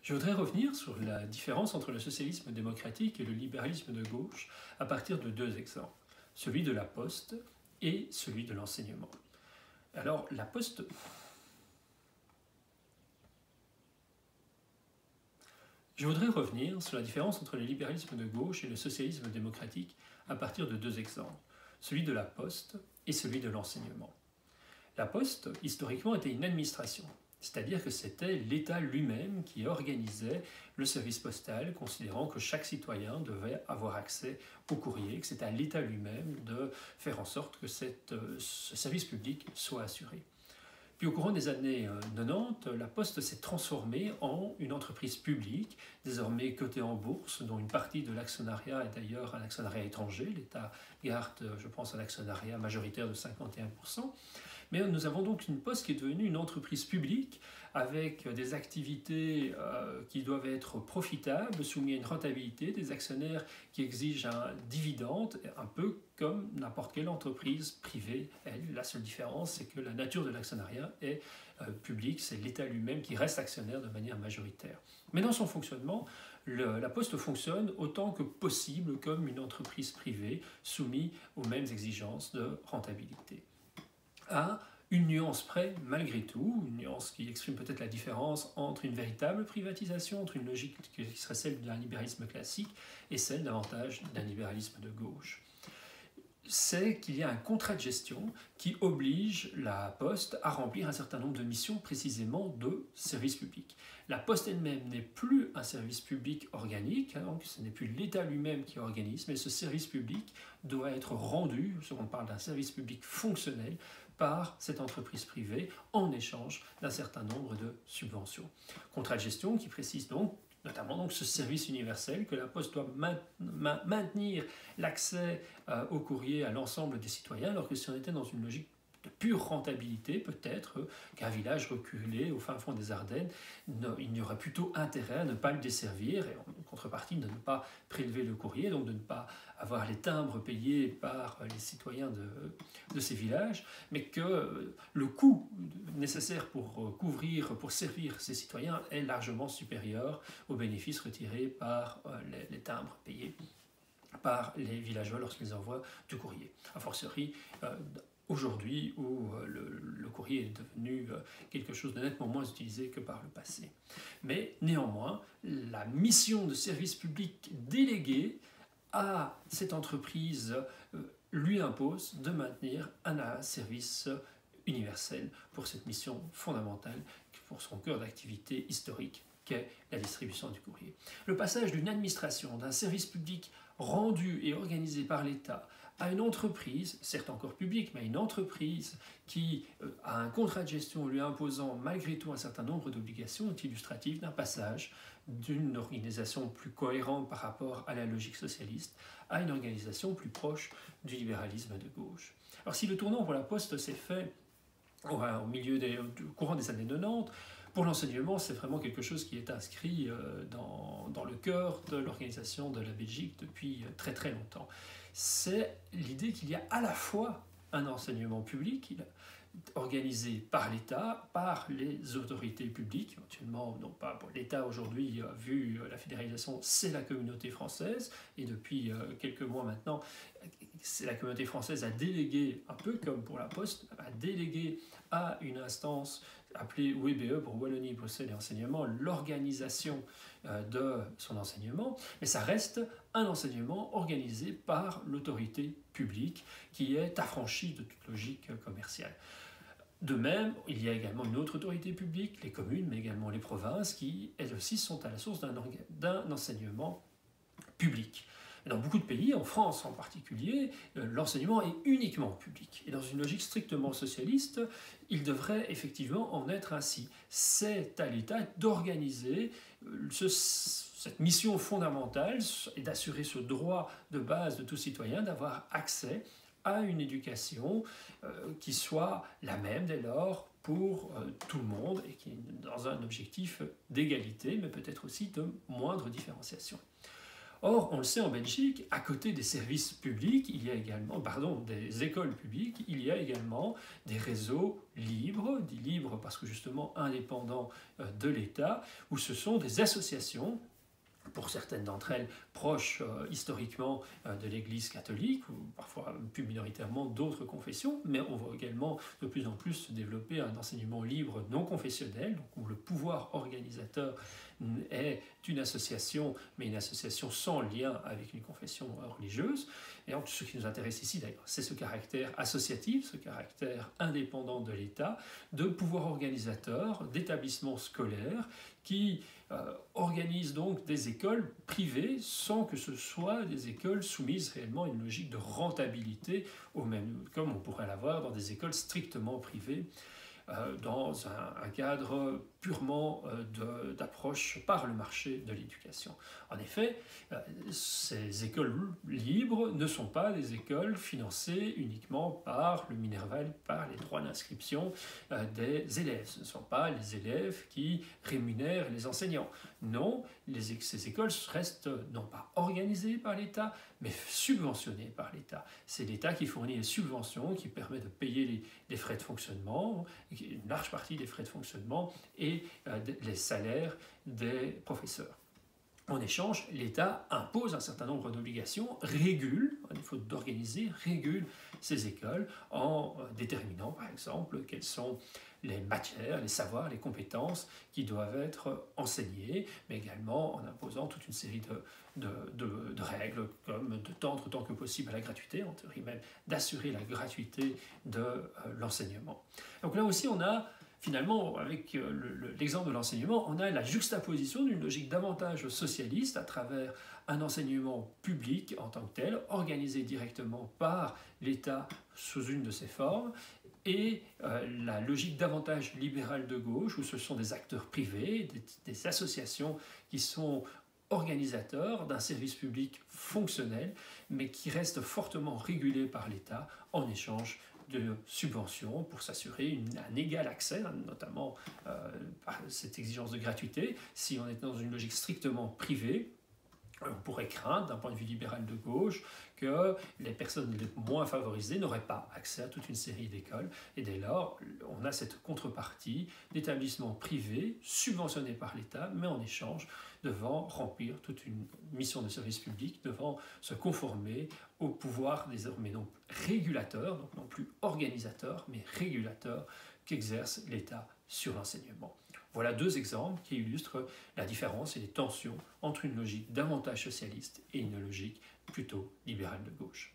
Je voudrais revenir sur la différence entre le socialisme démocratique et le libéralisme de gauche à partir de deux exemples, celui de la Poste et celui de l'enseignement. Alors, la Poste... Je voudrais revenir sur la différence entre le libéralisme de gauche et le socialisme démocratique à partir de deux exemples, celui de la Poste et celui de l'enseignement. La Poste, historiquement, était une administration, c'est-à-dire que c'était l'État lui-même qui organisait le service postal, considérant que chaque citoyen devait avoir accès au courrier, que c'était à l'État lui-même de faire en sorte que ce service public soit assuré. Puis au courant des années 90, la Poste s'est transformée en une entreprise publique, désormais cotée en bourse, dont une partie de l'actionnariat est d'ailleurs un actionnariat étranger. L'État garde, je pense, un actionnariat majoritaire de 51%. Mais nous avons donc une Poste qui est devenue une entreprise publique avec des activités qui doivent être profitables, soumises à une rentabilité, des actionnaires qui exigent un dividende, un peu comme n'importe quelle entreprise privée. La seule différence, c'est que la nature de l'actionnariat est publique, c'est l'État lui-même qui reste actionnaire de manière majoritaire. Mais dans son fonctionnement, la Poste fonctionne autant que possible comme une entreprise privée soumise aux mêmes exigences de rentabilité. À une nuance près, malgré tout, une nuance qui exprime peut-être la différence entre une véritable privatisation, entre une logique qui serait celle d'un libéralisme classique et celle davantage d'un libéralisme de gauche. C'est qu'il y a un contrat de gestion qui oblige la Poste à remplir un certain nombre de missions précisément de service public. La Poste elle-même n'est plus un service public organique, donc ce n'est plus l'État lui-même qui organise, mais ce service public doit être rendu, on parle d'un service public fonctionnel, par cette entreprise privée en échange d'un certain nombre de subventions. Contrat de gestion qui précise donc notamment donc ce service universel que la Poste doit maintenir l'accès au courrier à l'ensemble des citoyens, alors que si on était dans une logique de pure rentabilité, peut-être qu'un village reculé au fin fond des Ardennes, il y aurait plutôt intérêt à ne pas le desservir, et en contrepartie de ne pas prélever le courrier, donc de ne pas avoir les timbres payés par les citoyens de ces villages, mais que le coût nécessaire pour servir ces citoyens est largement supérieur aux bénéfices retirés par les timbres payés par les villageois lorsqu'ils envoient du courrier. A fortiori, aujourd'hui où le courrier est devenu quelque chose de nettement moins utilisé que par le passé. Mais néanmoins, la mission de service public déléguée à cette entreprise lui impose de maintenir un service universel pour cette mission fondamentale, pour son cœur d'activité historique qu'est la distribution du courrier. Le passage d'une administration, d'un service public rendu et organisé par l'État à une entreprise, certes encore publique, mais une entreprise qui a un contrat de gestion lui imposant malgré tout un certain nombre d'obligations, est illustratif d'un passage d'une organisation plus cohérente par rapport à la logique socialiste à une organisation plus proche du libéralisme de gauche. Alors si le tournant pour la Poste s'est fait au courant des années 90, pour l'enseignement, c'est vraiment quelque chose qui est inscrit dans le cœur de l'organisation de la Belgique depuis très très longtemps. C'est l'idée qu'il y a à la fois un enseignement public organisé par l'État, par les autorités publiques, éventuellement, non pas pour l'État aujourd'hui, vu la fédéralisation, c'est la communauté française, et depuis quelques mois maintenant, c'est la communauté française a délégué, un peu comme pour la Poste, a délégué à une instance appelée WBE pour Wallonie, Bruxelles et Enseignement, l'organisation de son enseignement, mais ça reste un enseignement organisé par l'autorité publique qui est affranchie de toute logique commerciale. De même, il y a également une autre autorité publique, les communes, mais également les provinces, qui, elles aussi, sont à la source d'un enseignement public. Dans beaucoup de pays, en France en particulier, l'enseignement est uniquement public. Et dans une logique strictement socialiste, il devrait effectivement en être ainsi. C'est à l'État d'organiser cette mission fondamentale et d'assurer ce droit de base de tout citoyen d'avoir accès à une éducation qui soit la même dès lors pour tout le monde et qui est dans un objectif d'égalité, mais peut-être aussi de moindre différenciation. Or, on le sait en Belgique, à côté des services publics, il y a également, pardon, des écoles publiques, il y a également des réseaux libres, dits libres parce que justement indépendants de l'État, où ce sont des associations, pour certaines d'entre elles proches historiquement de l'Église catholique, ou parfois plus minoritairement d'autres confessions, mais on voit également de plus en plus se développer un enseignement libre non confessionnel, donc où le pouvoir organisateur est une association, mais une association sans lien avec une confession religieuse. Et donc, ce qui nous intéresse ici d'ailleurs, c'est ce caractère associatif, ce caractère indépendant de l'État, de pouvoir organisateur, d'établissements scolaires qui organisent donc des écoles privées sans que ce soit des écoles soumises réellement à une logique de rentabilité, au même, comme on pourrait l'avoir dans des écoles strictement privées, dans un cadre purement d'approche par le marché de l'éducation. En effet, ces écoles libres ne sont pas des écoles financées uniquement par le Minerval, par les droits d'inscription des élèves. Ce ne sont pas les élèves qui rémunèrent les enseignants. Non, ces écoles restent non pas organisées par l'État, mais subventionnées par l'État. C'est l'État qui fournit les subventions, qui permet de payer les frais de fonctionnement, une large partie des frais de fonctionnement et les salaires des professeurs. En échange, l'État impose un certain nombre d'obligations, régule, à défaut d'organiser, régule ces écoles en déterminant par exemple quelles sont les matières, les savoirs, les compétences qui doivent être enseignées, mais également en imposant toute une série de règles comme de tendre autant que possible à la gratuité, en théorie même d'assurer la gratuité de l'enseignement. Donc là aussi on a finalement, avec l'exemple de l'enseignement, on a la juxtaposition d'une logique davantage socialiste à travers un enseignement public en tant que tel, organisé directement par l'État sous une de ses formes, et la logique davantage libérale de gauche, où ce sont des acteurs privés, des associations qui sont organisateurs d'un service public fonctionnel, mais qui reste fortement régulé par l'État en échange de subventions pour s'assurer un égal accès, notamment par cette exigence de gratuité. Si on est dans une logique strictement privée, on pourrait craindre, d'un point de vue libéral de gauche, que les personnes les moins favorisées n'auraient pas accès à toute une série d'écoles. Et dès lors, on a cette contrepartie d'établissements privés subventionnés par l'État, mais en échange devant remplir toute une mission de service public, devant se conformer au pouvoir désormais non régulateur, donc non plus organisateur, mais régulateur qu'exerce l'État sur l'enseignement. Voilà deux exemples qui illustrent la différence et les tensions entre une logique davantage socialiste et une logique plutôt libérale de gauche.